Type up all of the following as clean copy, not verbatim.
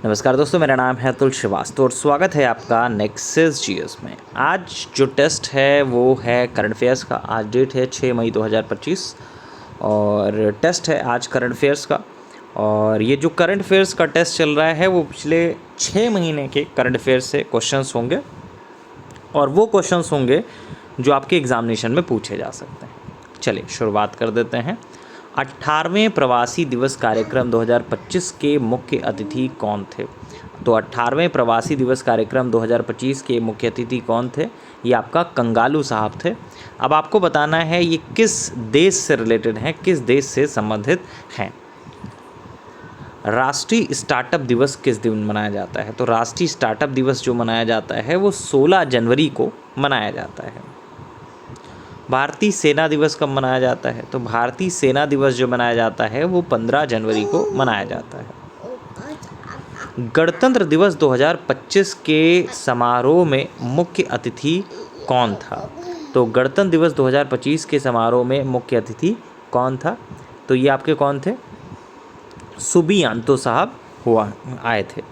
नमस्कार दोस्तों, मेरा नाम है अतुल श्रीवास्तव और स्वागत है आपका नेक्सस जीएस में। आज जो टेस्ट है वो है करंट अफेयर्स का। आज डेट है 6 मई 2025 और टेस्ट है आज करंट अफेयर्स का। और ये जो करंट अफेयर्स का टेस्ट चल रहा है वो पिछले 6 महीने के करंट अफेयर्स से क्वेश्चंस होंगे और वो क्वेश्चंस होंगे जो आपके एग्जामिनेशन में पूछे जा सकते हैं। चलिए शुरुआत कर देते हैं। 18वें प्रवासी दिवस कार्यक्रम 2025 के मुख्य अतिथि कौन थे? तो 18वें प्रवासी दिवस कार्यक्रम 2025 के मुख्य अतिथि कौन थे? ये आपका कंगालू साहब थे। अब आपको बताना है ये किस देश से रिलेटेड हैं, किस देश से संबंधित हैं। राष्ट्रीय स्टार्टअप दिवस किस दिन मनाया जाता है? तो राष्ट्रीय स्टार्टअप दिवस जो मनाया जाता है वो 16 जनवरी को मनाया जाता है। भारतीय सेना दिवस कब मनाया जाता है? तो भारतीय सेना दिवस जो मनाया जाता है वो 15 जनवरी को मनाया जाता है। गणतंत्र दिवस 2025 के समारोह में मुख्य अतिथि कौन था? तो गणतंत्र दिवस 2025 के समारोह में मुख्य अतिथि कौन था? तो ये आपके कौन थे? सुबियांतो साहब आए थे।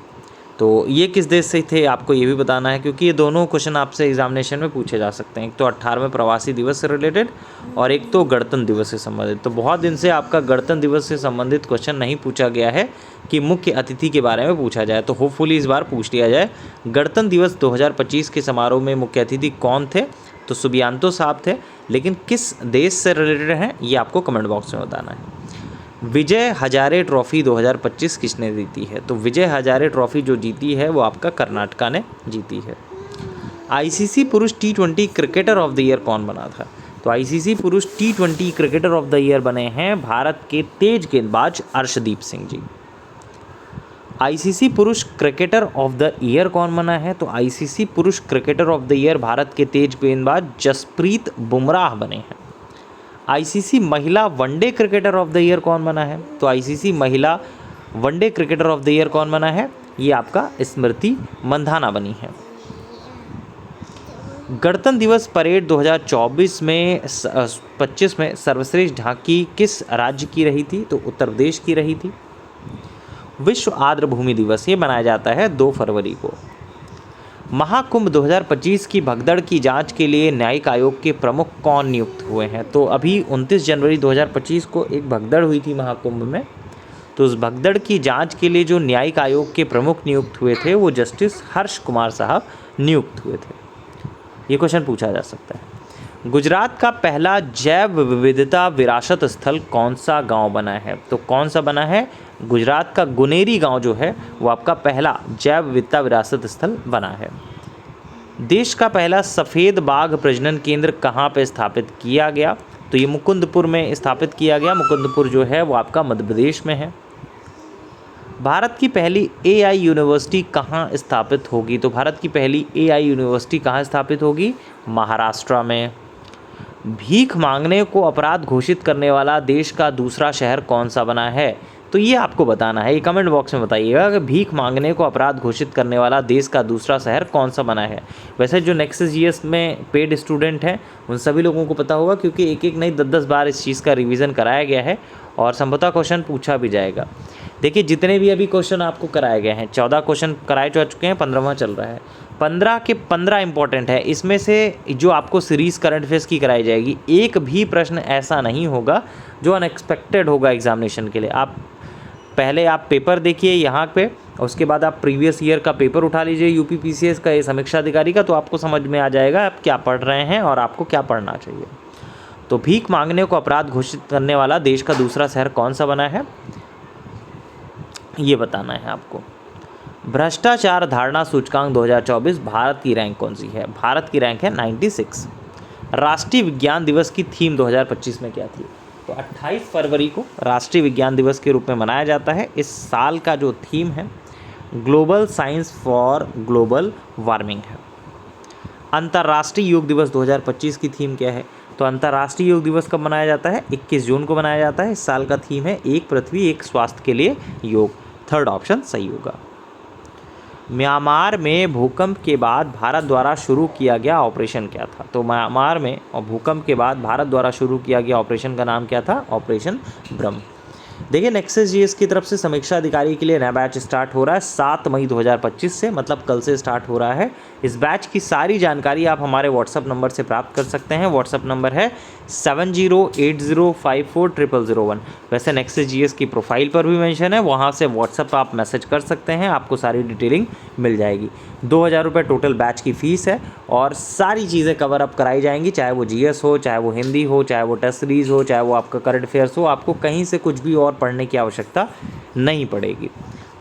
तो ये किस देश से थे आपको ये भी बताना है, क्योंकि ये दोनों क्वेश्चन आपसे एग्जामिनेशन में पूछे जा सकते हैं। एक तो 18वें प्रवासी दिवस से रिलेटेड और एक तो गणतंत्र दिवस से संबंधित। तो बहुत दिन से आपका गणतंत्र दिवस से संबंधित क्वेश्चन नहीं पूछा गया है कि मुख्य अतिथि के बारे में पूछा जाए, तो होपफुली इस बार पूछ लिया जाए। गणतंत्र दिवस 2025 के समारोह में मुख्य अतिथि कौन थे? तो सुबियांतो साहब थे। लेकिन किस देश से रिलेटेड हैं ये आपको कमेंट बॉक्स में बताना है। विजय हजारे ट्रॉफी 2025 किसने जीती है? तो विजय हजारे ट्रॉफी जो जीती है वो आपका कर्नाटका ने जीती है। आईसीसी पुरुष T20 cricketer of the year कौन बना था? तो आईसीसी पुरुष T20 cricketer of the year बने हैं भारत के तेज गेंदबाज अर्शदीप सिंह जी। आईसीसी पुरुष क्रिकेटर ऑफ द ईयर कौन बना है? तो आईसीसी पुरुष cricketer of the year Bharat के तेज गेंदबाज जसप्रीत बुमराह बने हैं। आईसीसी महिला one day cricketer of the year कौन बना है? तो आईसीसी महिला one day cricketer of the year कौन बना है? ये आपका स्मृति मंधाना बनी है। गणतंत्र दिवस परेड 2024 में 25 में सर्वश्रेष्ठ झांकी किस राज्य की रही थी? तो उत्तर प्रदेश की रही थी। विश्व आर्द्र भूमि दिवस ये मनाया जाता है 2 फरवरी को। महाकुंभ 2025 की भगदड़ की जांच के लिए न्यायिक आयोग के प्रमुख कौन नियुक्त हुए हैं? तो अभी 29 जनवरी 2025 को एक भगदड़ हुई थी महाकुंभ में, तो उस भगदड़ की जांच के लिए जो न्यायिक आयोग के प्रमुख नियुक्त हुए थे वो जस्टिस हर्ष कुमार साहब नियुक्त हुए थे। ये क्वेश्चन पूछा जा सकता है। गुजरात का पहला जैव विविधता विरासत स्थल कौन सा गाँव बना है? तो कौन सा बना है? गुजरात का गुनेरी गांव जो है वो आपका पहला जैव विविधता विरासत स्थल बना है। देश का पहला सफ़ेद बाघ प्रजनन केंद्र कहाँ पे स्थापित किया गया? तो ये मुकुंदपुर में स्थापित किया गया। मुकुंदपुर जो है वो आपका मध्य प्रदेश में है। भारत की पहली AI यूनिवर्सिटी कहाँ स्थापित होगी? तो भारत की पहली AI यूनिवर्सिटी कहाँ स्थापित होगी? महाराष्ट्र में। भीख मांगने को अपराध घोषित करने वाला देश का दूसरा शहर कौन सा बना है? तो ये आपको बताना है, ये कमेंट बॉक्स में बताइएगा कि भीख मांगने को अपराध घोषित करने वाला देश का दूसरा शहर कौन सा बना है। वैसे जो नेक्सस जीएस में पेड स्टूडेंट हैं उन सभी लोगों को पता होगा, क्योंकि एक नहीं 10 बार इस चीज़ का रिवीजन कराया गया है और संभवतः क्वेश्चन पूछा भी जाएगा। देखिए जितने भी अभी क्वेश्चन आपको कराए गए हैं, 14 क्वेश्चन कराए जा चुके हैं, 15वां चल रहा है। 15 के 15 इंपॉर्टेंट है। इसमें से जो आपको सीरीज़ करंट अफेयर्स की कराई जाएगी, एक भी प्रश्न ऐसा नहीं होगा जो अनएक्सपेक्टेड होगा एग्जामिनेशन के लिए। पहले आप पेपर देखिए यहाँ पे, उसके बाद आप प्रीवियस ईयर का पेपर उठा लीजिए यूपी पीसीएस का, ये समीक्षा अधिकारी का, तो आपको समझ में आ जाएगा आप क्या पढ़ रहे हैं और आपको क्या पढ़ना चाहिए। तो भीख मांगने को अपराध घोषित करने वाला देश का दूसरा शहर कौन सा बना है ये बताना है आपको। भ्रष्टाचार धारणा सूचकांक 2024 भारत की रैंक कौन सी है? भारत की रैंक है 96। राष्ट्रीय विज्ञान दिवस की थीम 2025 में क्या थी? तो 28 फरवरी को राष्ट्रीय विज्ञान दिवस के रूप में मनाया जाता है। इस साल का जो थीम है global science for global warming है। अंतर्राष्ट्रीय योग दिवस 2025 की थीम क्या है? तो अंतर्राष्ट्रीय योग दिवस कब मनाया जाता है? 21 जून को मनाया जाता है। इस साल का थीम है एक पृथ्वी एक स्वास्थ्य के लिए योग। थर्ड ऑप्शन सही होगा। म्यांमार में भूकंप के बाद भारत द्वारा शुरू किया गया ऑपरेशन क्या था? तो म्यांमार में और भूकंप के बाद भारत द्वारा शुरू किया गया ऑपरेशन का नाम क्या था? ऑपरेशन ब्रह्म। देखिए नेक्सस जीएस की तरफ से समीक्षा अधिकारी के लिए नया बैच स्टार्ट हो रहा है 7 मई 2025 से, मतलब कल से स्टार्ट हो रहा है। इस बैच की सारी जानकारी आप हमारे व्हाट्सअप नंबर से प्राप्त कर सकते हैं। व्हाट्सअप नंबर है 7080540001। वैसे नेक्सस जीएस की प्रोफाइल पर भी मेंशन है, वहाँ से व्हाट्सअप आप मैसेज कर सकते हैं, आपको सारी डिटेलिंग मिल जाएगी। 2000 रुपये टोटल बैच की फ़ीस है और सारी चीज़ें कवर अप कराई जाएंगी, चाहे वो जीएस हो, चाहे वो हिंदी हो, चाहे वो टेस्ट सीरीज़ हो, चाहे वो आपका करंट अफेयर्स हो। आपको कहीं से कुछ भी और पढ़ने की आवश्यकता नहीं पड़ेगी।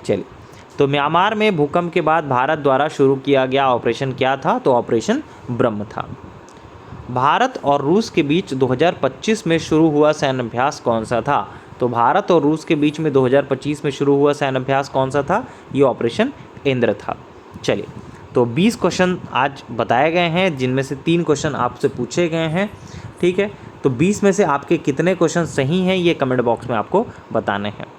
चलिए, तो म्यांमार में भूकंप के बाद भारत द्वारा शुरू किया गया ऑपरेशन क्या था? तो ऑपरेशन ब्रह्म था। भारत और रूस के बीच 2025 में शुरू हुआ सैन्य अभ्यास कौन सा था? तो भारत और रूस के बीच में 2025 में शुरू हुआ सैन्य अभ्यास कौन सा था? ये ऑपरेशन इंद्र था। चलिए, तो 20 क्वेश्चन आज बताए गए हैं, जिनमें से 3 क्वेश्चन आपसे पूछे गए हैं। ठीक है, तो 20 में से आपके कितने क्वेश्चन सही हैं, ये कमेंट बॉक्स में आपको बताने हैं।